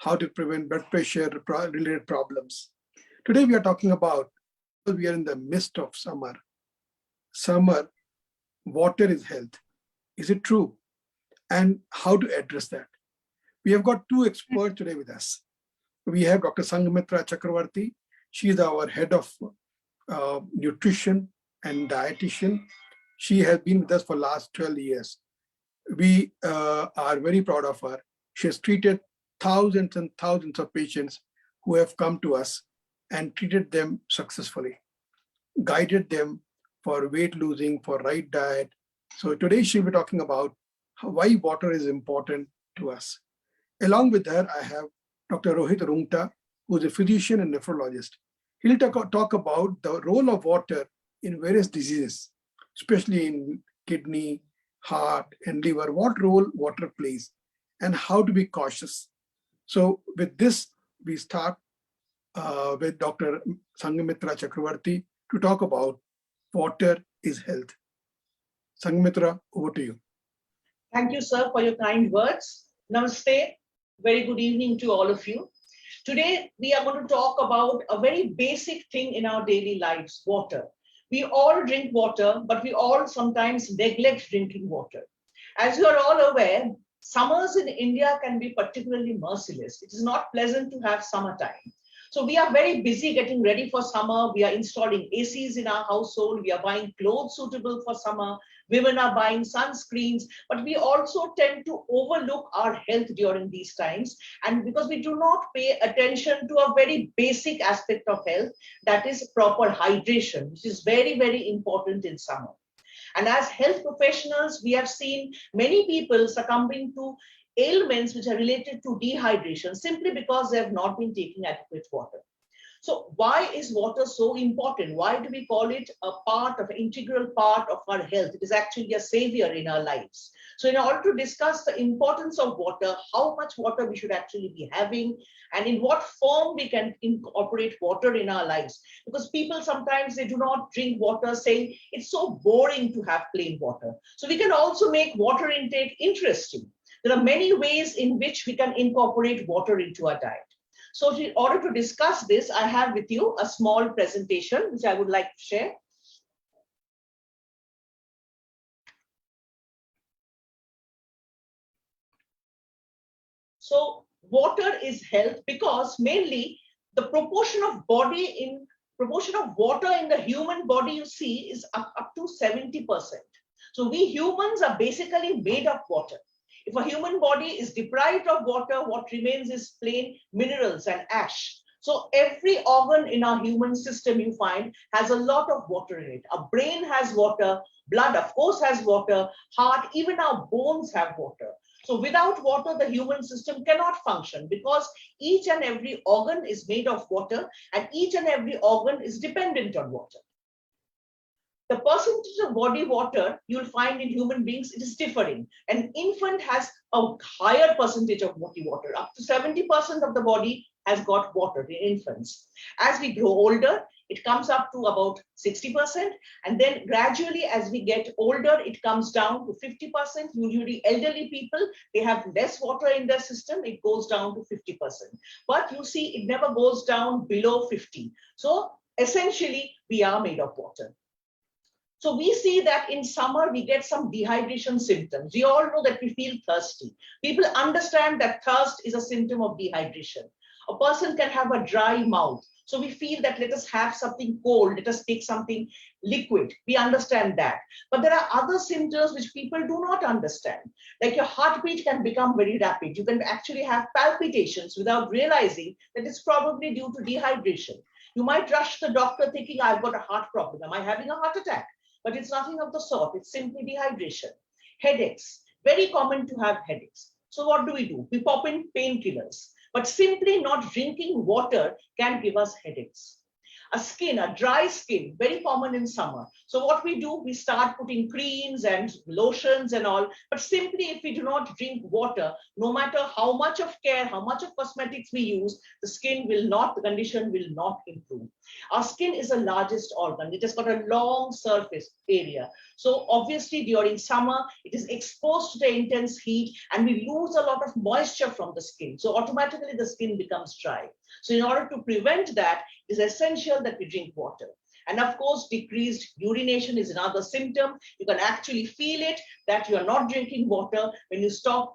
how to prevent blood pressure related problems. Today we are talking about, we are in the midst of summer. Summer, water is health. Is it true? And how to address that? We have got two experts today with us. We have Dr. Sanghamitra Chakroborty. She is our head of nutrition and dietitian. She has been with us for the last 12 years. We are very proud of her. She has treated thousands and thousands of patients who have come to us and treated them successfully, guided them for weight losing, for right diet. So today she'll be talking about why water is important to us. Along with her, I have Dr. Rohit Rungta, who is a physician and nephrologist. He'll talk about the role of water in various diseases, especially in kidney, heart, and liver, what role water plays, and how to be cautious. So with this, we start with Dr. Sanghamitra Chakroborty to talk about water is health. Sanghamitra, over to you. Thank you, sir, for your kind words. Namaste. Very good evening to all of you. Today, we are going to talk about a very basic thing in our daily lives, water. We all drink water, but we all sometimes neglect drinking water. As you are all aware, summers in India can be particularly merciless. It is not pleasant to have summertime. So we are very busy getting ready for summer. We are installing ACs in our household. We are buying clothes suitable for summer. Women are buying sunscreens, but we also tend to overlook our health during these times. And because we do not pay attention to a very basic aspect of health, that is proper hydration, which is very, very important in summer. And as health professionals, we have seen many people succumbing to ailments which are related to dehydration simply because they have not been taking adequate water. So why is water so important? Why do we call it a part of, integral part of our health? It is actually a savior in our lives. So in order to discuss the importance of water, how much water we should actually be having, and in what form we can incorporate water in our lives. Because people sometimes, they do not drink water, saying it's so boring to have plain water. So we can also make water intake interesting. There are many ways in which we can incorporate water into our diet. So in order to discuss this, I have with you a small presentation, which I would like to share. So water is health because mainly the proportion of water in the human body, you see, is up to 70%. So we humans are basically made of water. If a human body is deprived of water, what remains is plain minerals and ash. So every organ in our human system, you find, has a lot of water in it. Our brain has water, blood, of course, has water, heart, even our bones have water. So without water, the human system cannot function because each and every organ is made of water and each and every organ is dependent on water. The percentage of body water you'll find in human beings, it is differing. An infant has a higher percentage of body water. Up to 70% of the body has got water in infants. As we grow older, it comes up to about 60%. And then gradually, as we get older, it comes down to 50%. Usually elderly people, they have less water in their system. It goes down to 50%. But you see, it never goes down below 50. So essentially, we are made of water. So we see that in summer, we get some dehydration symptoms. We all know that we feel thirsty. People understand that thirst is a symptom of dehydration. A person can have a dry mouth. So we feel that let us have something cold, let us take something liquid. We understand that. But there are other symptoms which people do not understand. Like your heartbeat can become very rapid. You can actually have palpitations without realizing that it's probably due to dehydration. You might rush the doctor thinking, I've got a heart problem. Am I having a heart attack? But it's nothing of the sort. It's simply dehydration. Headaches, very common to have headaches. So what do? We pop in painkillers, but simply not drinking water can give us headaches. A dry skin, very common in summer. So what we do, we start putting creams and lotions and all, but simply if we do not drink water, no matter how much of care, how much of cosmetics we use, the condition will not improve. Our skin is the largest organ. It has got a long surface area. So obviously during summer, it is exposed to the intense heat and we lose a lot of moisture from the skin. So automatically the skin becomes dry. So in order to prevent that, it is essential that we drink water. And of course, decreased urination is another symptom. You can actually feel it that you are not drinking water when you stop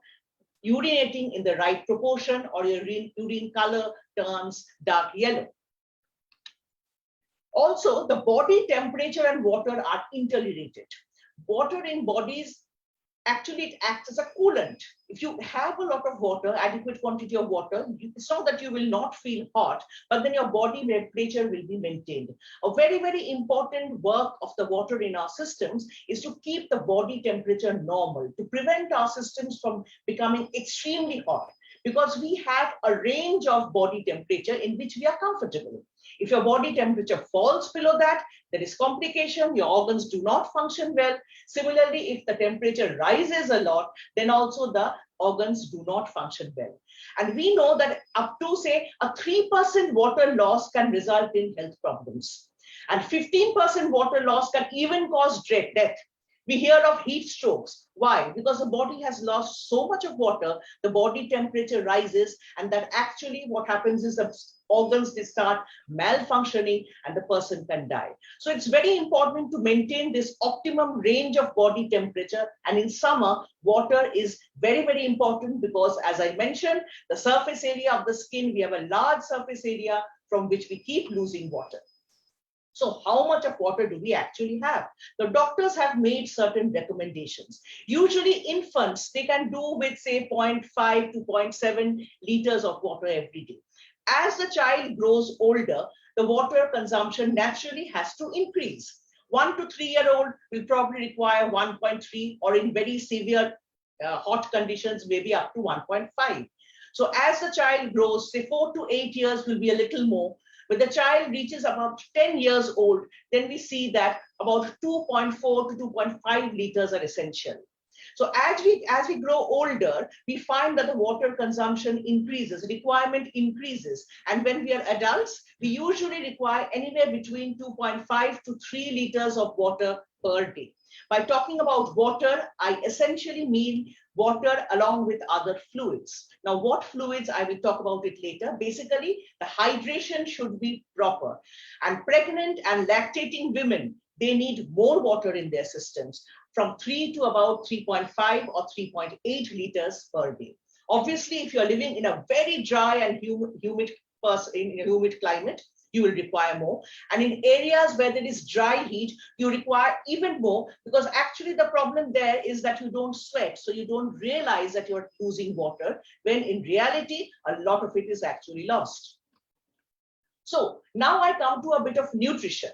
urinating in the right proportion or your urine color turns dark yellow. Also, the body temperature and water are interrelated. Water in bodies, actually it acts as a coolant. If you have a lot of water, adequate quantity of water, it's not that you will not feel hot, but then your body temperature will be maintained. A very, very important work of the water in our systems is to keep the body temperature normal, to prevent our systems from becoming extremely hot, because we have a range of body temperature in which we are comfortable. If your body temperature falls below that, there is complication, your organs do not function well. Similarly, if the temperature rises a lot, then also the organs do not function well. And we know that up to say a 3% water loss can result in health problems. And 15% water loss can even cause death. We hear of heat strokes. Why? Because the body has lost so much of water, the body temperature rises, and that actually what happens is the organs, they start malfunctioning and the person can die. So it's very important to maintain this optimum range of body temperature. And in summer, water is very, very important because, as I mentioned, the surface area of the skin, we have a large surface area from which we keep losing water. So how much of water do we actually have? The doctors have made certain recommendations. Usually infants, they can do with say 0.5 to 0.7 liters of water every day. As the child grows older, the water consumption naturally has to increase. 1 to 3-year-old will probably require 1.3, or in very severe hot conditions, maybe up to 1.5. So as the child grows, say 4 to 8 years will be a little more. When the child reaches about 10 years old, then we see that about 2.4 to 2.5 liters are essential. So as we grow older, we find that the water consumption increases, requirement increases. And when we are adults, we usually require anywhere between 2.5 to 3 liters of water per day. By talking about water, I essentially mean water along with other fluids. Now, what fluids, I will talk about it later. Basically, the hydration should be proper. And pregnant and lactating women, they need more water in their systems, from 3 to about 3.5 or 3.8 liters per day. Obviously, if you're living in a very dry and humid climate, you will require more. And in areas where there is dry heat, you require even more, because actually the problem there is that you don't sweat. So you don't realize that you're losing water, when in reality, a lot of it is actually lost. So now I come to a bit of nutrition.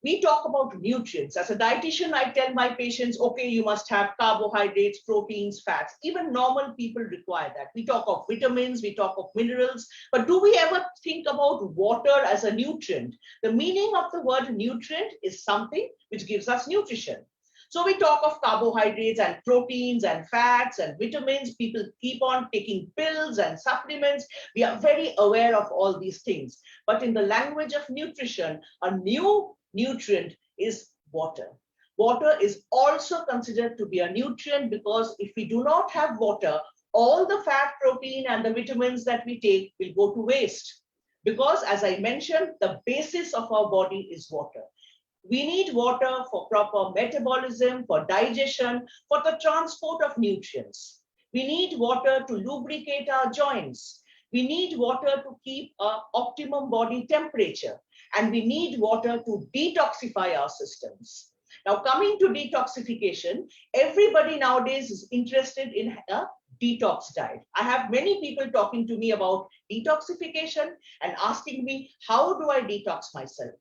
We talk about nutrients. As a dietitian, I tell my patients, okay, you must have carbohydrates, proteins, fats. Even normal people require that. We talk of vitamins, we talk of minerals, but do we ever think about water as a nutrient? The meaning of the word nutrient is something which gives us nutrition. So we talk of carbohydrates and proteins and fats and vitamins. People keep on taking pills and supplements. We are very aware of all these things. But in the language of nutrition, a new nutrient is water. Water is also considered to be a nutrient, because if we do not have water, all the fat, protein, and the vitamins that we take will go to waste. Because, as I mentioned, the basis of our body is water. We need water for proper metabolism, for digestion, for the transport of nutrients. We need water to lubricate our joints. We need water to keep an optimum body temperature. And we need water to detoxify our systems. Now, coming to detoxification, everybody nowadays is interested in a detox diet. I have many people talking to me about detoxification and asking me, how do I detox myself?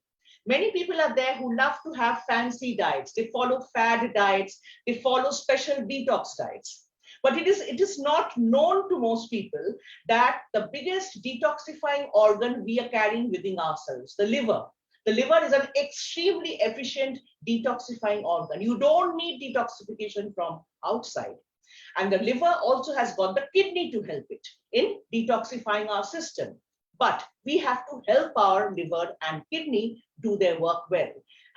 Many people are there who love to have fancy diets. They follow fad diets. They follow special detox diets. But it is not known to most people that the biggest detoxifying organ we are carrying within ourselves, the liver. The liver is an extremely efficient detoxifying organ. You don't need detoxification from outside. And the liver also has got the kidney to help it in detoxifying our system. But we have to help our liver and kidney do their work well.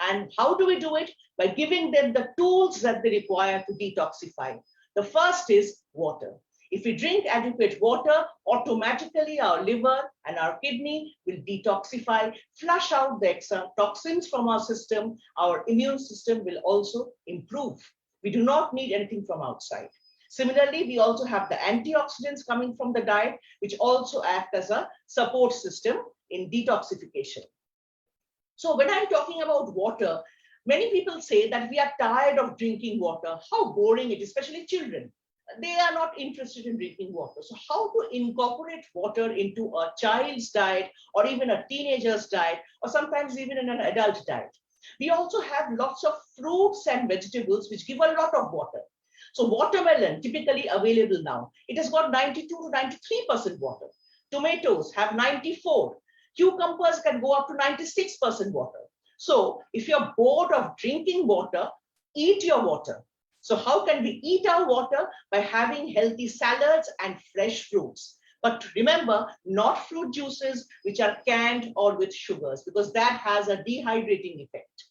And how do we do it? By giving them the tools that they require to detoxify. The first is water. If we drink adequate water, automatically our liver and our kidney will detoxify, flush out the extra toxins from our system. Our immune system will also improve. We do not need anything from outside. Similarly, we also have the antioxidants coming from the diet, which also act as a support system in detoxification. So when I'm talking about water, many people say that we are tired of drinking water. How boring it is, especially children. They are not interested in drinking water. So how to incorporate water into a child's diet or even a teenager's diet or sometimes even in an adult diet? We also have lots of fruits and vegetables which give a lot of water. So watermelon, typically available now, it has got 92 to 93% water. Tomatoes have 94. Cucumbers can go up to 96% water. So if you're bored of drinking water, eat your water. So how can we eat our water? By having healthy salads and fresh fruits. But remember, not fruit juices which are canned or with sugars, because that has a dehydrating effect.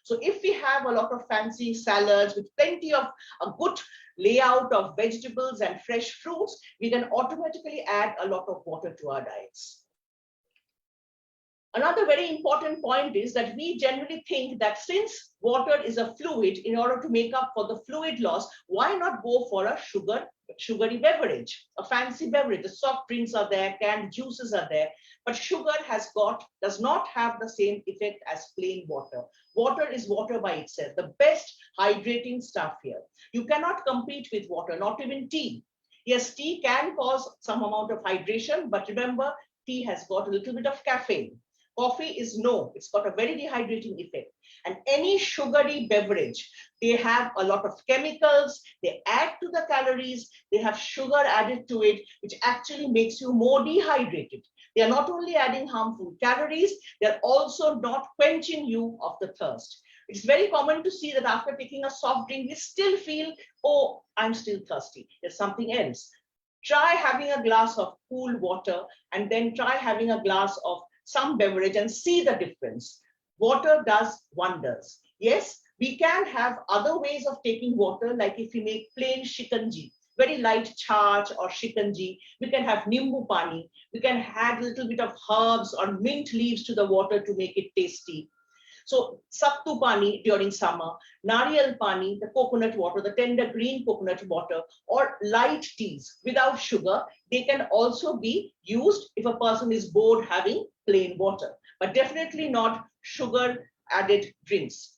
So if we have a lot of fancy salads with plenty of a good layout of vegetables and fresh fruits, we can automatically add a lot of water to our diets. Another very important point is that we generally think that since water is a fluid, in order to make up for the fluid loss, why not go for a sugary beverage, a fancy beverage? The soft drinks are there, canned juices are there, but sugar does not have the same effect as plain water. Water is water by itself, the best hydrating stuff here. You cannot compete with water, not even tea. Yes, tea can cause some amount of hydration, but remember, tea has got a little bit of caffeine. Coffee is no, it's got a very dehydrating effect. And any sugary beverage, they have a lot of chemicals, they add to the calories, they have sugar added to it, which actually makes you more dehydrated. They are not only adding harmful calories, they're also not quenching you of the thirst. It's very common to see that after taking a soft drink, we still feel, oh, I'm still thirsty. There's something else. Try having a glass of cool water and then try having a glass of some beverage and see the difference. Water does wonders. Yes, we can have other ways of taking water, like if we make plain shikanji, very light charge or shikanji, we can have nimbu pani, we can add a little bit of herbs or mint leaves to the water to make it tasty. So sattu pani during summer, nariyal pani, the coconut water, the tender green coconut water, or light teas without sugar, they can also be used if a person is bored having plain water, but definitely not sugar added drinks.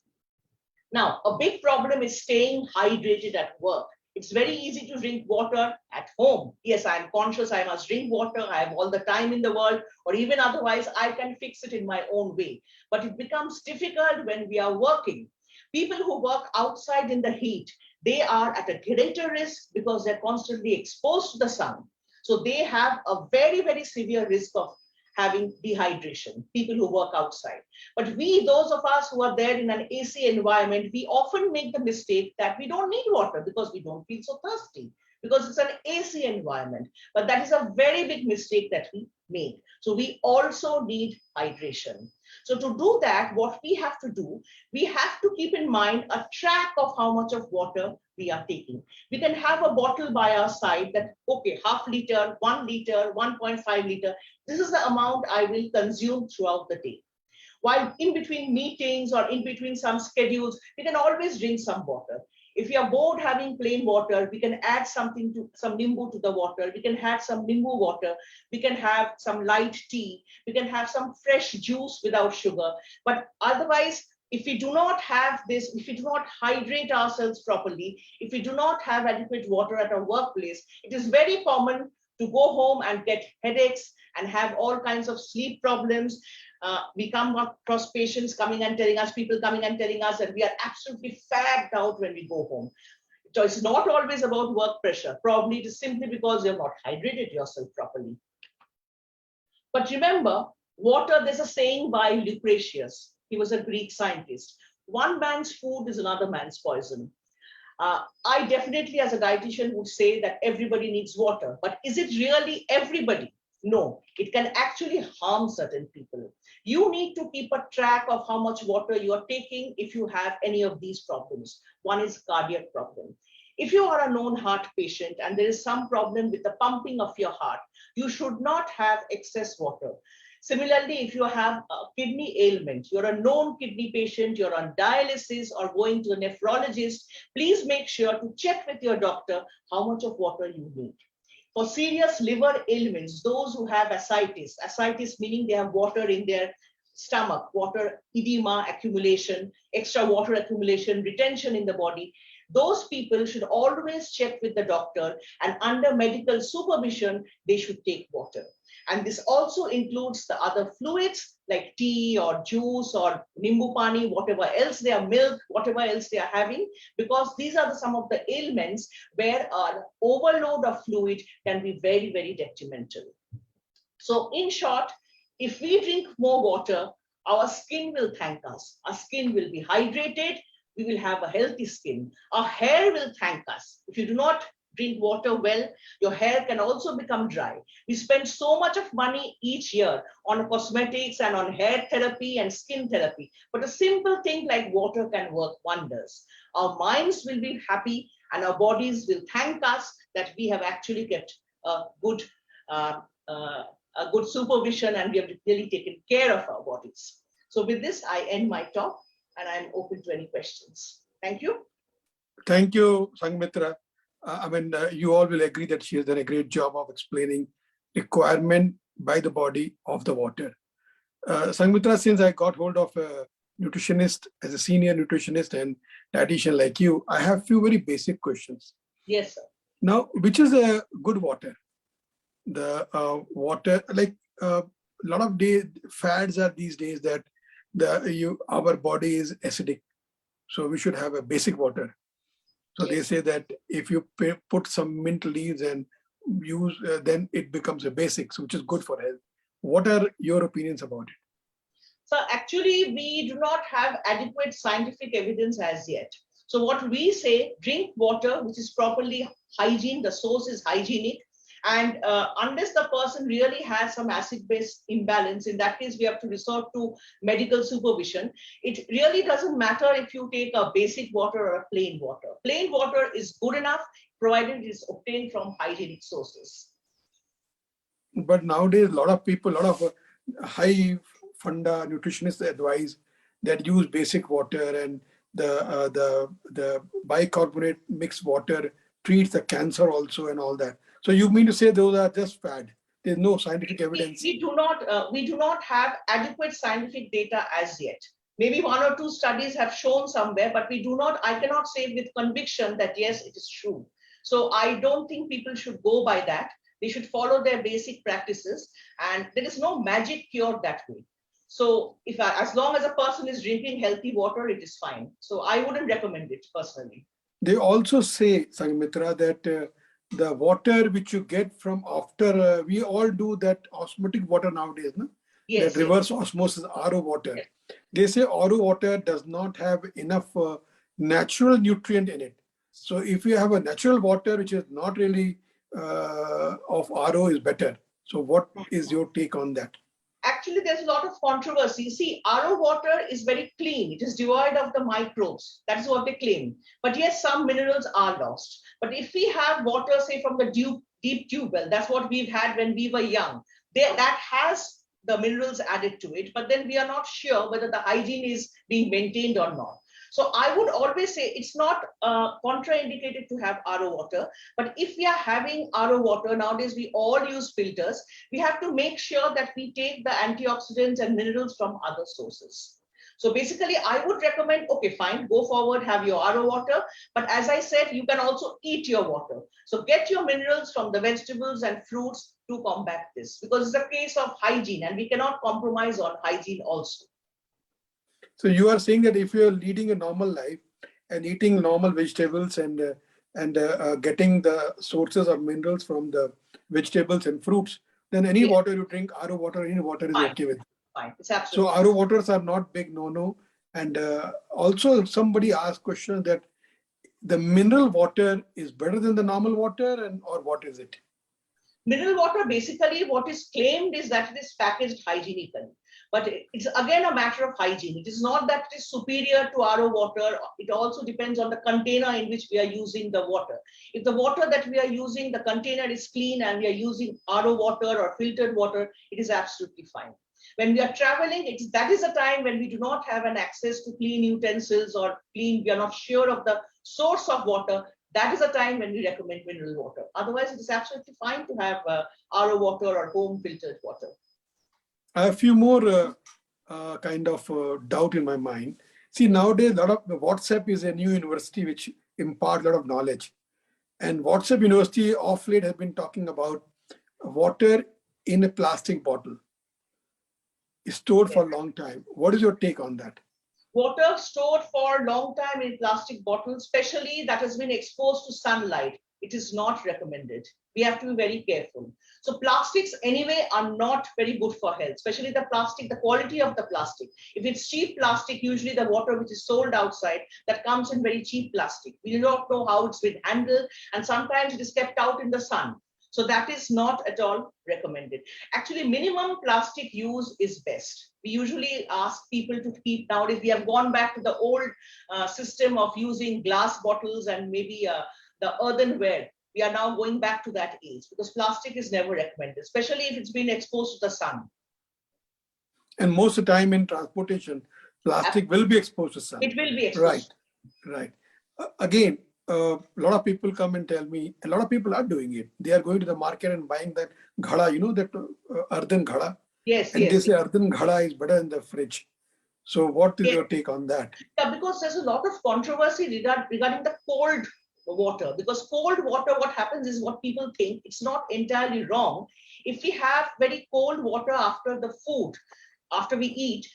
Now, a big problem is staying hydrated at work. It's very easy to drink water at home. Yes, I'm conscious I must drink water. I have all the time in the world, or even otherwise, I can fix it in my own way. But it becomes difficult when we are working. People who work outside in the heat, they are at a greater risk because they're constantly exposed to the sun. So they have a very, very severe risk of having dehydration, people who work outside. But we, those of us who are there in an AC environment, we often make the mistake that we don't need water because we don't feel so thirsty, because it's an AC environment. But that is a very big mistake that we make. So we also need hydration. So to do that, what we have to do, we have to keep in mind a track of how much of water we are taking. We can have a bottle by our side that, okay, half liter, 1 liter, 1.5 liter. This is the amount I will consume throughout the day. While in between meetings or in between some schedules, we can always drink some water. If you are bored having plain water, we can add something to some nimbu to the water. We can add some nimbu water. We can have some light tea. We can have some fresh juice without sugar. But otherwise, if we do not have this, if we do not hydrate ourselves properly, if we do not have adequate water at our workplace, it is very common to go home and get headaches and have all kinds of sleep problems. We come across patients coming and telling us, people coming and telling us that we are absolutely fagged out when we go home. So it's not always about work pressure. Probably it is simply because you have not hydrated yourself properly. But remember, Water, there's a saying by Lucretius. He was a Greek scientist. One man's food is another man's poison. I definitely, as a dietitian, would say that everybody needs water. But is it really everybody? No, it can actually harm certain people. You need to keep a track of how much water you are taking if you have any of these problems. One is cardiac problem. If you are a known heart patient and there is some problem with the pumping of your heart, you should not have excess water. Similarly, if you have a kidney ailment, you're a known kidney patient, you're on dialysis or going to a nephrologist, please make sure to check with your doctor how much of water you need. For serious liver ailments, those who have ascites meaning they have water in their stomach, water edema accumulation, extra water accumulation, retention in the body, those people should always check with the doctor, and under medical supervision, they should take water. And this also includes the other fluids like tea or juice or nimbu pani, whatever else they are, milk, whatever else they are having, because these are some of the ailments where an overload of fluid can be very, very detrimental. So in short, if we drink more water, our skin will thank us. Our skin will be hydrated. We will have a healthy skin. Our hair will thank us. If you do not drink water well, your hair can also become dry. We spend so much of money each year on cosmetics and on hair therapy and skin therapy. But a simple thing like water can work wonders. Our minds will be happy and our bodies will thank us that we have actually kept a good supervision and we have really taken care of our bodies. So with this, I end my talk and I'm open to any questions. Thank you. Thank you, Sanghamitra. You all will agree that she has done a great job of explaining requirement by the body of the water. Sanghamitra, since I got hold of a nutritionist, as a senior nutritionist and dietitian like you, I have a few very basic questions. Yes, sir. Now, which is a good water? The water, like a lot of fads are these days that our body is acidic, so we should have a basic water. So they say that if you put some mint leaves and use, then it becomes a basic, which is good for health. What are your opinions about it? So actually, we do not have adequate scientific evidence as yet. So what we say, drink water which is properly hygiene, the source is hygienic. And unless the person really has some acid-base imbalance, in that case, we have to resort to medical supervision. It really doesn't matter if you take a basic water or a plain water. Plain water is good enough, provided it is obtained from hygienic sources. But nowadays, a lot of people, a lot of high funda nutritionists advise that use basic water, and the bicarbonate mixed water treats the cancer also and all that. So you mean to say those are just fad? There's no scientific evidence. We do not have adequate scientific data as yet. Maybe one or two studies have shown somewhere, but I cannot say with conviction that yes, it is true. So I don't think people should go by that. They should follow their basic practices, and there is no magic cure that way. So as long as a person is drinking healthy water, it is fine. So I wouldn't recommend it personally. They also say, Sanghamitra, that the water which you get from after, we all do that osmotic water nowadays, no? Yes, that reverse osmosis, RO water. Yes. They say RO water does not have enough natural nutrient in it. So if you have a natural water which is not really of RO is better. So what is your take on that? Actually, there's a lot of controversy. See, RO water is very clean. It is devoid of the microbes. That's what they claim. But yes, some minerals are lost. But if we have water, say from the deep tube well, that's what we've had when we were young, that has the minerals added to it. But then we are not sure whether the hygiene is being maintained or not. So I would always say it's not contraindicated to have RO water, but if we are having RO water, nowadays we all use filters, we have to make sure that we take the antioxidants and minerals from other sources. So basically I would recommend, okay, fine, go forward, have your RO water. But as I said, you can also eat your water. So get your minerals from the vegetables and fruits to combat this, because it's a case of hygiene and we cannot compromise on hygiene also. So you are saying that if you are leading a normal life and eating normal vegetables and getting the sources of minerals from the vegetables and fruits, then any Yes. water you drink, RO water, any water is Fine. okay with. Fine. It's So absolutely RO waters are not big no-no. And also somebody asked question that the mineral water is better than the normal water, and or what is it? mineral water. Basically, what is claimed is that it is packaged hygienically. But it's again a matter of hygiene. It is not that it is superior to RO water. It also depends on the container in which we are using the water. If the water that we are using, the container is clean and we are using RO water or filtered water, it is absolutely fine. When we are traveling, that is a time when we do not have an access to clean utensils or we are not sure of the source of water. That is a time when we recommend mineral water. Otherwise, it is absolutely fine to have RO water or home filtered water. I have a few more kind of doubt in my mind. See, nowadays, a lot of WhatsApp is a new university which imparts a lot of knowledge. And WhatsApp University of late has been talking about water in a plastic bottle stored for a long time. What is your take on that? Water stored for a long time in plastic bottles, especially that has been exposed to sunlight, it is not recommended. We have to be very careful. So plastics anyway are not very good for health, especially the plastic, the quality of the plastic. If it's cheap plastic, usually the water which is sold outside, that comes in very cheap plastic. We do not know how it's been handled, and sometimes it is kept out in the sun. So that is not at all recommended. Actually, minimum plastic use is best. We usually ask people to keep, nowadays we have gone back to the old system of using glass bottles and maybe the earthenware. We are now going back to that age because plastic is never recommended, especially if it's been exposed to the sun. And most of the time in transportation, plastic will be exposed to sun. It will be exposed. Right. Again, a lot of people come and tell me, a lot of people are doing it. They are going to the market and buying that ghada, you know, that earthen ghada. Yes, and yes. they say earthen ghada is better than the fridge. So what is your take on that? Yeah, because there's a lot of controversy regarding the cold water. Because cold water, what happens is what people think, it's not entirely wrong. If we have very cold water after the food, after we eat,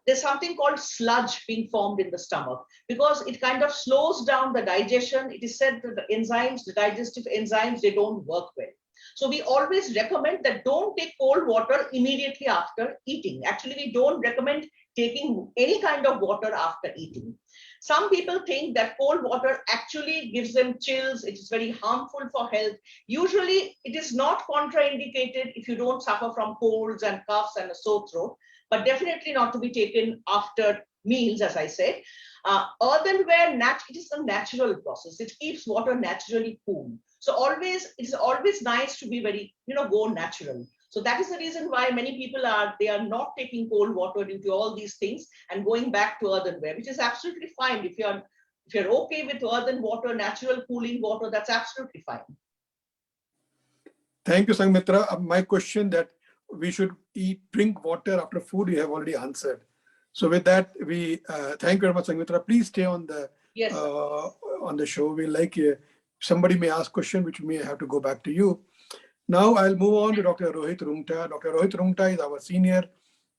there's something called sludge being formed in the stomach because it kind of slows down the digestion. It is said that the enzymes, the digestive enzymes, they don't work well. So we always recommend that don't take cold water immediately after eating. Actually, we don't recommend taking any kind of water after eating. Some people think that cold water actually gives them chills. It is very harmful for health. Usually, it is not contraindicated if you don't suffer from colds and coughs and a sore throat, but definitely not to be taken after meals, as I said. Earthenware, it is a natural process. It keeps water naturally cool. So it is always nice to be very, go natural. So that is the reason why many people they are not taking cold water due to all these things and going back to earthenware, which is absolutely fine. If you're okay with earthen water, natural cooling water, that's absolutely fine. Thank you, Sanghamitra. My question that we should drink water after food, you have already answered. So with that, we thank you very much, Sanghamitra. Please stay on the on the show. We like somebody may ask question which may have to go back to you. Now I'll move on to Dr. Rohit Rungta. Dr. Rohit Rungta is our senior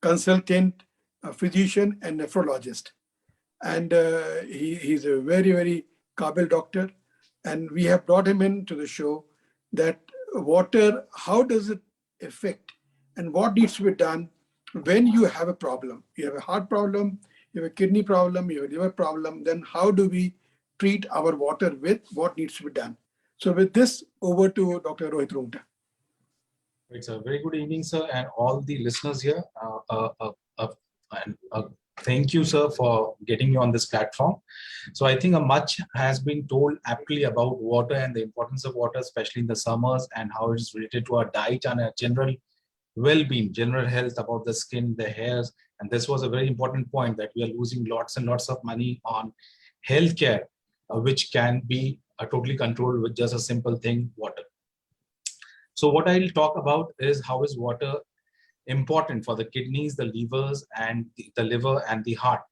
consultant, physician, and nephrologist. And he's a very, very Kabil doctor. And we have brought him into the show that water, how does it affect and what needs to be done when you have a problem? You have a heart problem, you have a kidney problem, you have a liver problem, then how do we treat our water with what needs to be done? So with this, over to Dr. Rohit Rungta. It's a very good evening, sir, and all the listeners here. Thank you, sir, for getting me on this platform. So I think much has been told aptly about water and the importance of water, especially in the summers, and how it is related to our diet and our general well-being, general health, about the skin, the hairs. And this was a very important point that we are losing lots and lots of money on healthcare, which can be totally controlled with just a simple thing, water. So what I'll talk about is how is water important for the kidneys, the livers, and the liver and the heart,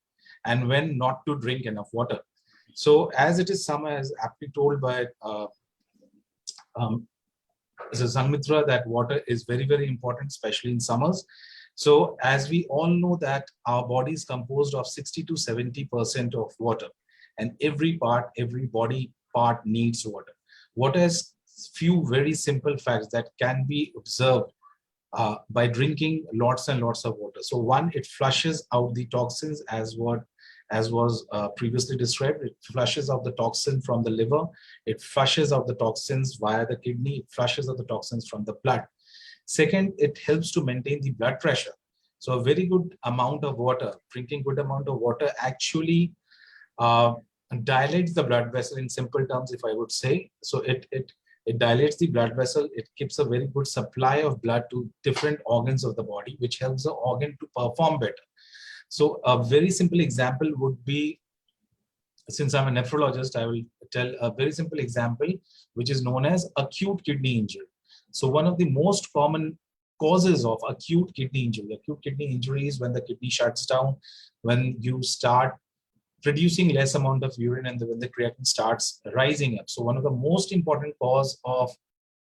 and when not to drink enough water. So as it is summer, as aptly told by Sanghamitra, that water is very, very important, especially in summers. So as we all know that our body is composed of 60 to 70% of water, and every body part needs water. Water has few very simple facts that can be observed by drinking lots and lots of water. So one, it flushes out the toxins as was previously described. It flushes out the toxin from the liver. It flushes out the toxins via the kidney. It flushes out the toxins from the blood. Second, it helps to maintain the blood pressure. So a very good amount of water, drinking good amount of water actually dilates the blood vessel in simple terms, if I would say. So it dilates the blood vessel. It keeps a very good supply of blood to different organs of the body, which helps the organ to perform better. So a very simple example would be, since I'm a nephrologist, I will tell a very simple example, which is known as acute kidney injury. So one of the most common causes of acute kidney injury is when the kidney shuts down, when you start producing less amount of urine and when the creatinine starts rising up. So one of the most important cause of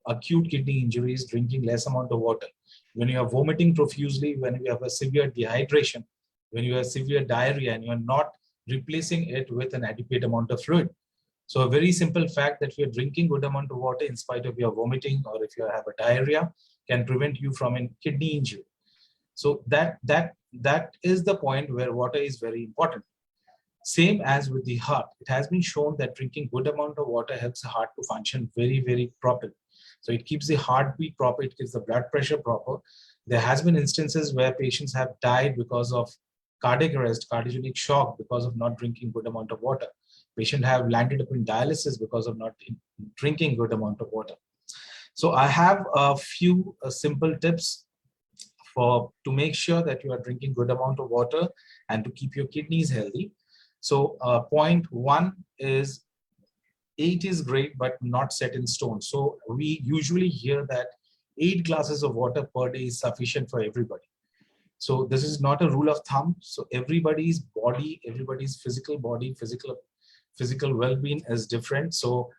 acute kidney injury is drinking less amount of water. When you are vomiting profusely, when you have a severe dehydration, when you have severe diarrhea and you are not replacing it with an adequate amount of fluid. So a very simple fact that you're drinking good amount of water in spite of your vomiting or if you have a diarrhea can prevent you from a kidney injury. So that is the point where water is very important. Same as with the heart. It has been shown that drinking good amount of water helps the heart to function very, very properly. So it keeps the heartbeat proper, it keeps the blood pressure proper. There has been instances where patients have died because of cardiac arrest, cardiogenic shock because of not drinking good amount of water. Patients have landed up in dialysis because of not drinking good amount of water. So I have a few simple tips to make sure that you are drinking good amount of water and to keep your kidneys healthy. So point one is 8 is great, but not set in stone. So we usually hear that 8 glasses of water per day is sufficient for everybody. So this is not a rule of thumb. So everybody's body, everybody's physical body, physical well-being is different. So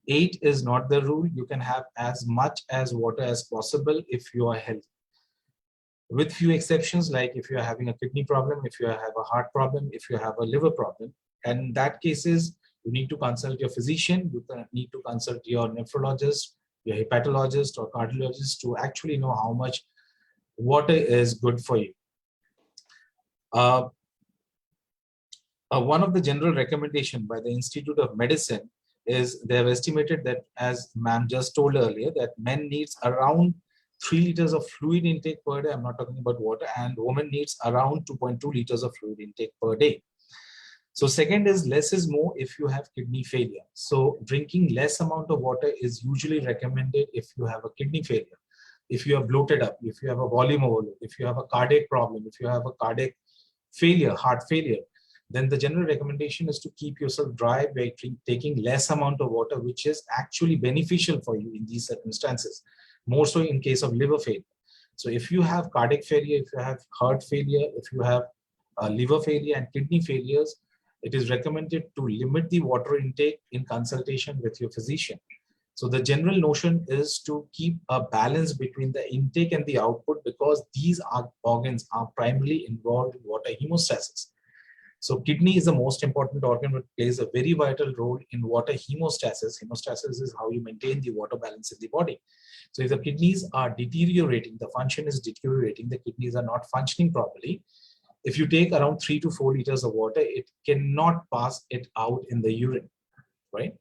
8 is not the rule. You can have as much as water as possible if you are healthy. With few exceptions, like if you're having a kidney problem, if you have a heart problem, if you have a liver problem, and in that cases, you need to consult your physician, you need to consult your nephrologist, your hepatologist or cardiologist to actually know how much water is good for you. One of the general recommendation by the Institute of Medicine is they have estimated that, as ma'am just told earlier, that men needs around 3 liters of fluid intake per day. I'm not talking about water. And woman needs around 2.2 liters of fluid intake per day. So second is less is more if you have kidney failure. So drinking less amount of water is usually recommended if you have a kidney failure. If you are bloated up, if you have a volume overload, if you have a cardiac problem, if you have a cardiac failure, heart failure, then the general recommendation is to keep yourself dry by taking less amount of water, which is actually beneficial for you in these circumstances. More so in case of liver failure. So if you have cardiac failure, if you have heart failure, if you have liver failure and kidney failures, it is recommended to limit the water intake in consultation with your physician. So the general notion is to keep a balance between the intake and the output, because these organs are primarily involved in water hemostasis. So kidney is the most important organ, which plays a very vital role in water hemostasis. Hemostasis is how you maintain the water balance in the body. So if the kidneys are deteriorating, the function is deteriorating, the kidneys are not functioning properly. If you take around 3 to 4 liters of water, it cannot pass it out in the urine, right?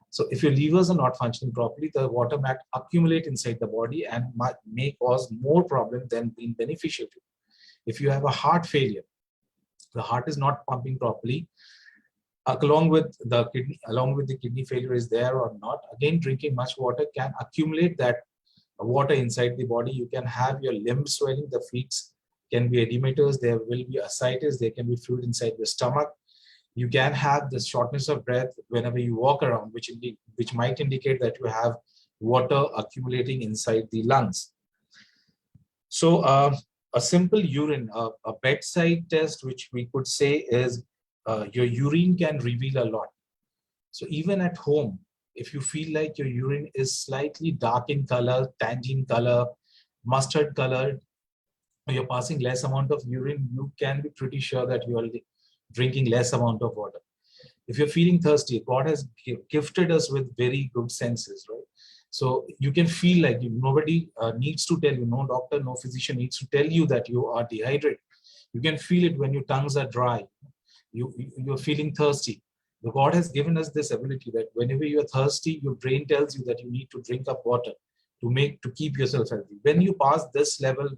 So if your livers are not functioning properly, the water might accumulate inside the body and may cause more problem than being beneficial to you. If you have a heart failure, the heart is not pumping properly, along with the kidney failure is there or not, again, drinking much water can accumulate that water inside the body. You can have your limb swelling, the feet can be edematous, there will be ascites, there can be fluid inside the stomach. You can have the shortness of breath whenever you walk around, which might indicate that you have water accumulating inside the lungs. So a simple urine, a bedside test, which we could say is your urine can reveal a lot. So even at home, if you feel like your urine is slightly dark in color, tangent color, mustard colored, or you're passing less amount of urine, you can be pretty sure that you are drinking less amount of water. If you're feeling thirsty, God has gifted us with very good senses, right? So you can feel like nobody needs to tell you, no doctor, no physician needs to tell you that you are dehydrated. You can feel it when your tongues are dry. You're feeling thirsty. God has given us this ability that whenever you're thirsty, your brain tells you that you need to drink up water to keep yourself healthy. When you pass this level,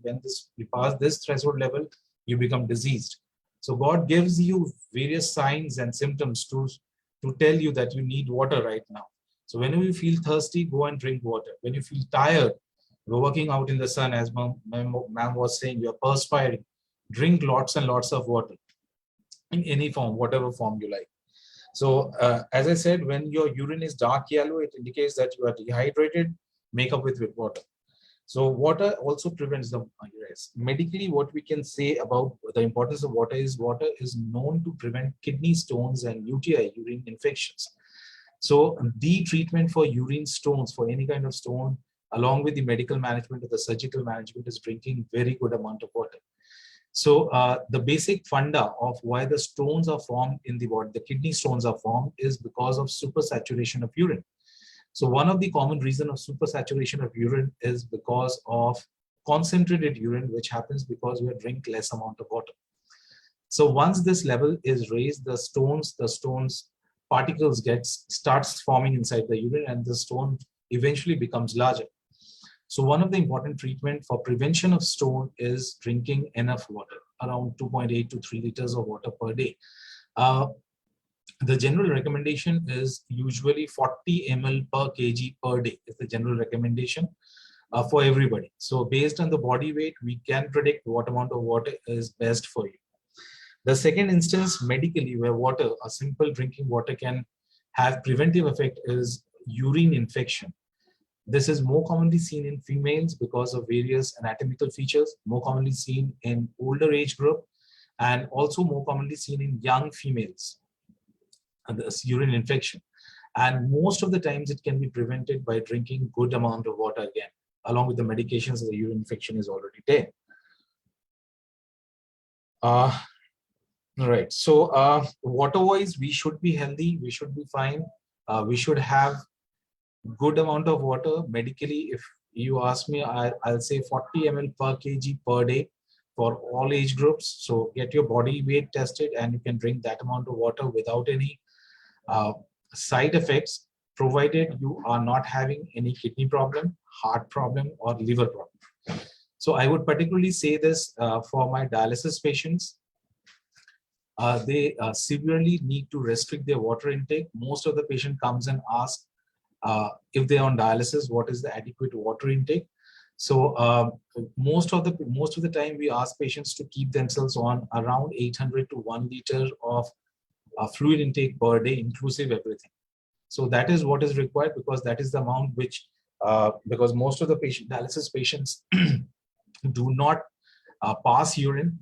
you pass this threshold level, you become diseased. So God gives you various signs and symptoms to tell you that you need water right now. So whenever you feel thirsty, go and drink water. When you feel tired, you're working out in the sun, as ma'am was saying, you're perspiring, drink lots and lots of water in any form, whatever form you like. So as I said, when your urine is dark yellow, it indicates that you are dehydrated. Make up with water. So water also prevents the URS. Medically, what we can say about the importance of water is known to prevent kidney stones and UTI, urine infections. So the treatment for urine stones, for any kind of stone, along with the medical management or the surgical management, is drinking very good amount of water. So the basic funda of why the stones are formed in the body, the kidney stones are formed, is because of supersaturation of urine. So one of the common reasons of supersaturation of urine is because of concentrated urine, which happens because we drink less amount of water. So once this level is raised, the stones particles starts forming inside the urine, and the stone eventually becomes larger. So one of the important treatment for prevention of stone is drinking enough water, around 2.8 to 3 liters of water per day. The general recommendation is usually 40 ml per kg per day is the general recommendation for everybody. So based on the body weight, we can predict what amount of water is best for you. The second instance medically where a simple drinking water can have preventive effect is urine infection. This is more commonly seen in females because of various anatomical features, more commonly seen in older age group, and also more commonly seen in young females. This urine infection, and most of the times it can be prevented by drinking good amount of water again, along with the medications. The urine infection is already there. Right. So water-wise, we should be healthy. We should be fine. We should have good amount of water. Medically, if you ask me, I'll say 40 ml per kg per day for all age groups. So get your body weight tested, and you can drink that amount of water without any side effects, provided you are not having any kidney problem, heart problem, or liver problem. So I would particularly say this for my dialysis patients. They severely need to restrict their water intake. Most of the patient comes and asks if they're on dialysis, what is the adequate water intake? So most of the time we ask patients to keep themselves on around 800 to 1 liter of fluid intake per day, inclusive everything. So that is what is required, because that is the amount which, because most of the dialysis patients do not pass urine,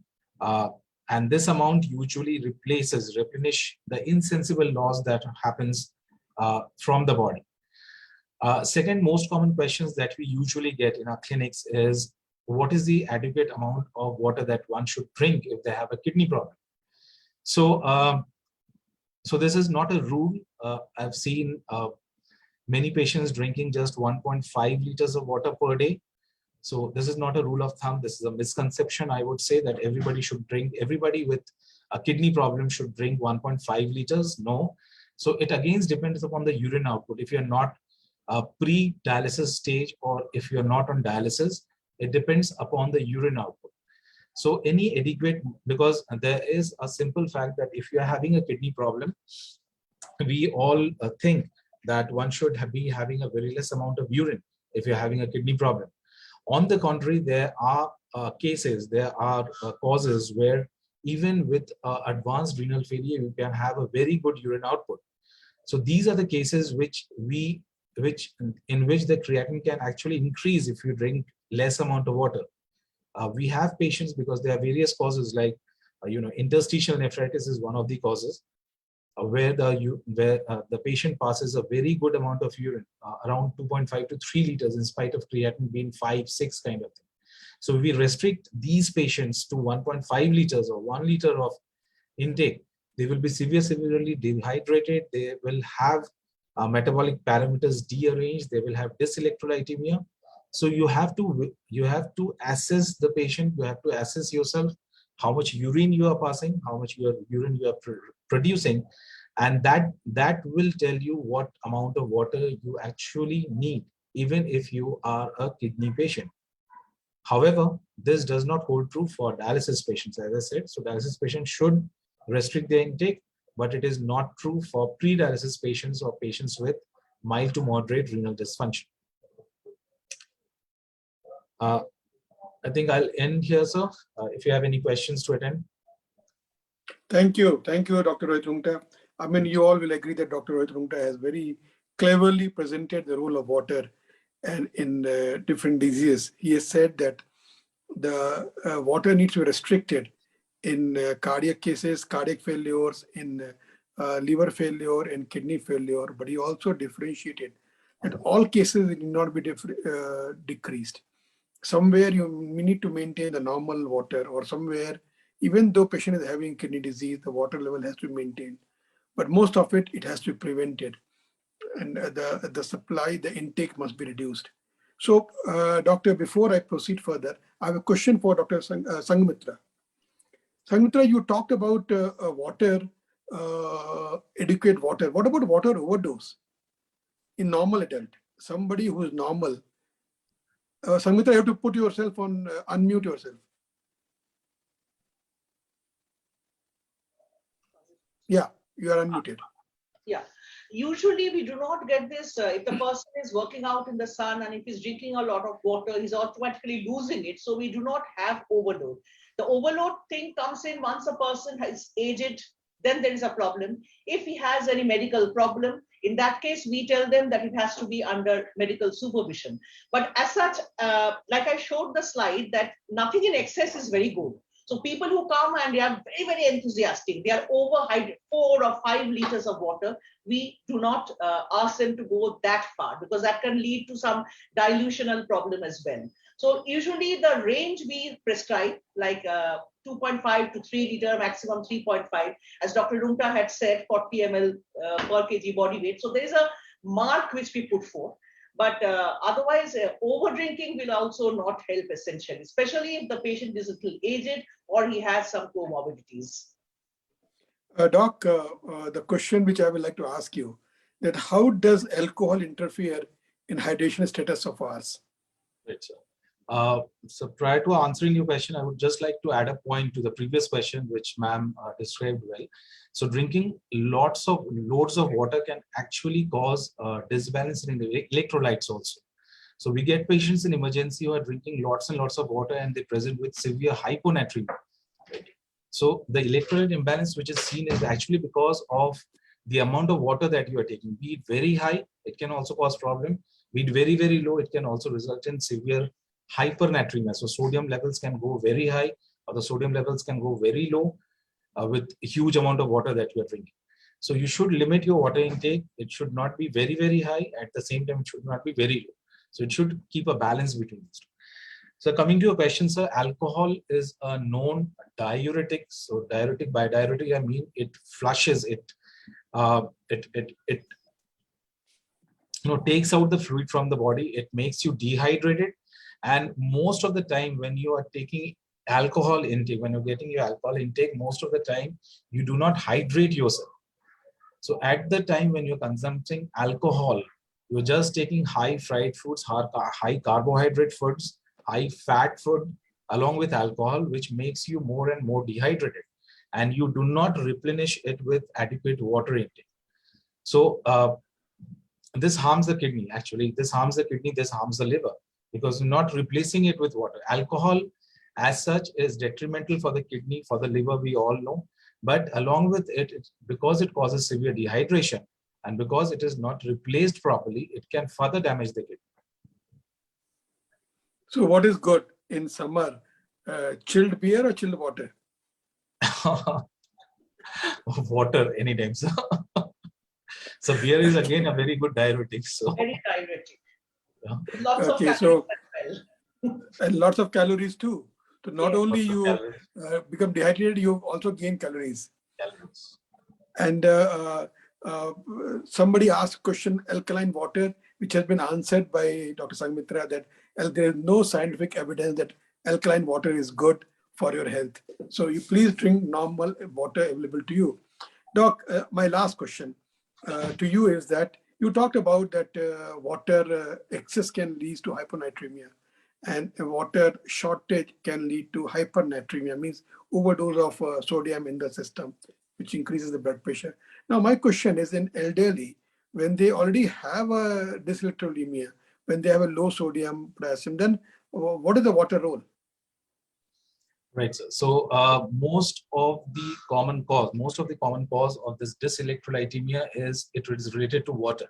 and this amount usually replenish the insensible loss that happens from the body. Second most common questions that we usually get in our clinics is, what is the adequate amount of water that one should drink if they have a kidney problem? So so this is not a rule. I've seen many patients drinking just 1.5 liters of water per day. So this is not a rule of thumb. This is a misconception. I would say that everybody with a kidney problem should drink 1.5 liters. No. So it again depends upon the urine output. If you're not pre-dialysis stage, or if you're not on dialysis, it depends upon the urine output. So any adequate, because there is a simple fact that if you are having a kidney problem, we all think that one should be having a very less amount of urine if you're having a kidney problem. On the contrary, there are cases, there are causes where even with advanced renal failure, you can have a very good urine output. So these are the cases in which the creatinine can actually increase if you drink less amount of water. We have patients, because there are various causes like, interstitial nephritis is one of the causes where the patient passes a very good amount of urine, around 2.5 to 3 liters, in spite of creatinine being 5, 6 kind of thing. So we restrict these patients to 1.5 liters or 1 liter of intake. They will be severely dehydrated. They will have metabolic parameters dearranged, they will have dyselectrolytemia. So you have to assess the patient, you have to assess yourself, how much urine you are passing, how much urine you are producing, and that will tell you what amount of water you actually need, even if you are a kidney patient. However, this does not hold true for dialysis patients, as I said. So dialysis patients should restrict their intake, but it is not true for pre-dialysis patients or patients with mild to moderate renal dysfunction. I think I'll end here, sir. If you have any questions to attend. Thank you, Dr. Rohit Rungta. I mean, you all will agree that Dr. Rohit Rungta has very cleverly presented the role of water and in different diseases. He has said that the water needs to be restricted in cardiac cases, cardiac failures, in liver failure and kidney failure, but he also differentiated that all cases need not be decreased. Somewhere you need to maintain the normal water, or somewhere, even though patient is having kidney disease, the water level has to be maintained. But most of it has to be prevented, and the supply, the intake must be reduced. So, doctor, before I proceed further, I have a question for Dr. Sanghamitra. Sanghamitra, you talked about water, adequate water. What about water overdose in normal adult? Somebody who is normal. Sanghamitra, you have to put yourself on, unmute yourself. Yeah, you are unmuted. Yeah. Usually we do not get this if the person is working out in the sun and if he's drinking a lot of water, he's automatically losing it. So we do not have overload. The overload thing comes in once a person is aged, then there is a problem. If he has any medical problem, in that case, we tell them that it has to be under medical supervision. But as such, like I showed the slide, that nothing in excess is very good. So people who come and they are very, very enthusiastic, they are overhydrated, 4 or 5 liters of water, we do not ask them to go that far, because that can lead to some dilutional problem as well. So usually the range we prescribe, like 2.5 to 3 liter, maximum 3.5, as Dr. Rungta had said, 40 ml per kg body weight. So there is a mark which we put forth. But otherwise, over drinking will also not help essentially, especially if the patient is a little aged or he has some comorbidities. Doc, the question which I would like to ask you, that how does alcohol interfere in hydration status of ours? Right, sir. So prior to answering your question, I would just like to add a point to the previous question, which ma'am described well. So drinking loads of water can actually cause disbalance in the electrolytes also. So we get patients in emergency who are drinking lots and lots of water and they present with severe hyponatremia. Right? So the electrolyte imbalance which is seen is actually because of the amount of water that you are taking. Be it very high, it can also cause problem. Be it very, very low, it can also result in severe hypernatremia. So sodium levels can go very high or the sodium levels can go very low with a huge amount of water that you are drinking. So you should limit your water intake. It should not be very, very high. At the same time, it should not be very low. So it should keep a balance between these two. So coming to your question, sir, alcohol is a known diuretic. So diuretic, by diuretic, I mean it flushes it. It takes out the fluid from the body. It makes you dehydrated. And most of the time when you are taking alcohol intake, when you're getting your alcohol intake, most of the time you do not hydrate yourself. So at the time when you're consuming alcohol, you're just taking high fried foods, high carbohydrate foods, high fat food along with alcohol, which makes you more and more dehydrated. And you do not replenish it with adequate water intake. So this harms the kidney. Actually, this harms the kidney, this harms the liver, because you're not replacing it with water. Alcohol as such is detrimental for the kidney, for the liver, we all know. But along with it, because it causes severe dehydration and because it is not replaced properly, it can further damage the kidney. So what is good in summer? Chilled beer or chilled water? Water anytime. So beer is again a very good diuretic. So very diuretic. Yeah. Lots of calories as well. And lots of calories too. So not only you become dehydrated, you also gain calories. Calories. And somebody asked question, alkaline water, which has been answered by Dr. Sanghamitra, that there is no scientific evidence that alkaline water is good for your health. So you please drink normal water available to you. Doc, my last question to you is that you talked about that water excess can lead to hyponatremia, and water shortage can lead to hypernatremia, means overdose of sodium in the system, which increases the blood pressure. Now, my question is, in elderly, when they already have a dyslipidemia, when they have a low sodium potassium, then what is the water role? Right, sir. So most of the common cause of this dyselectrolytemia is related to water.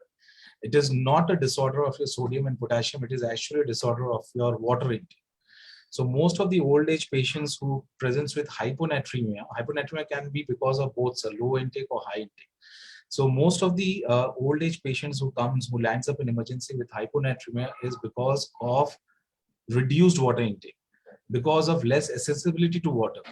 It is not a disorder of your sodium and potassium. It is actually a disorder of your water intake. So most of the old age patients who presents with hyponatremia can be because of both low intake or high intake. So most of the old age patients who lands up in emergency with hyponatremia is because of reduced water intake, because of less accessibility to water.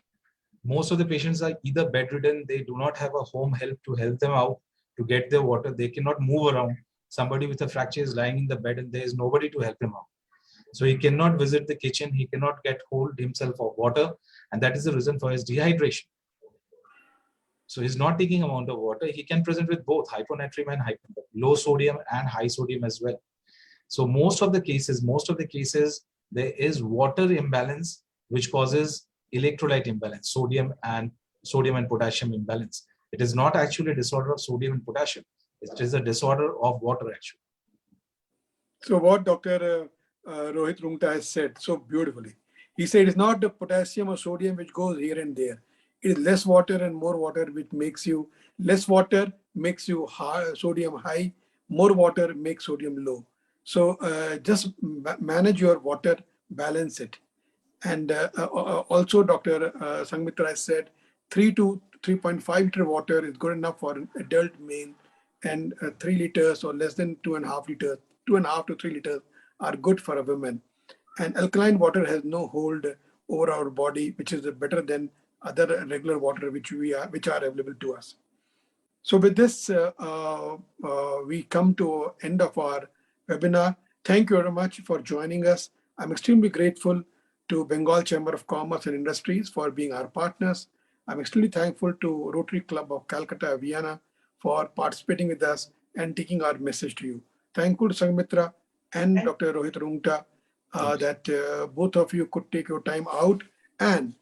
Most of the patients are either bedridden, they do not have a home help to help them out to get their water, they cannot move around. Somebody with a fracture is lying in the bed and there is nobody to help him out. So he cannot visit the kitchen, he cannot get hold himself of water, and that is the reason for his dehydration. So he's not taking amount of water. He can present with both hyponatremia and low sodium and high sodium as well. So most of the cases, there is water imbalance which causes electrolyte imbalance, sodium and potassium imbalance. It is not actually a disorder of sodium and potassium. It is a disorder of water actually. So what Dr. Rohit Rungta has said so beautifully. He said it's not the potassium or sodium which goes here and there. It is less water and more water which makes you, less water makes you high, sodium high, more water makes sodium low. So just manage your water, balance it. And also Dr. Sanghamitra has said 3 to 3.5 liter water is good enough for an adult male, and 3 liters or less than 2.5 liters, 2.5 to 3 liters are good for a woman. And alkaline water has no hold over our body, which is better than other regular water which are available to us. So with this, we come to end of our webinar. Thank you very much for joining us. I'm extremely grateful to Bengal Chamber of Commerce and Industries for being our partners. I'm extremely thankful to Rotary Club of Calcutta, Vienna for participating with us and taking our message to you. Thankful to Sanghamitra and Dr. Rohit Rungta that both of you could take your time out, and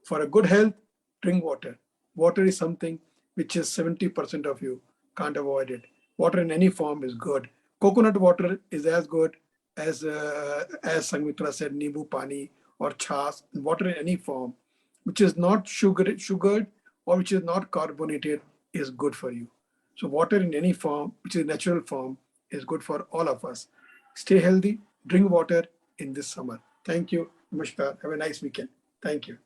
for a good health, drink water. Water is something which is 70% of you can't avoid it. Water in any form is good. Coconut water is as good as Sanghamitra said, Nimbu Pani or Chas. Water in any form, which is not sugared or which is not carbonated, is good for you. So water in any form, which is natural form, is good for all of us. Stay healthy, drink water in this summer. Thank you. Namaskar. Have a nice weekend. Thank you.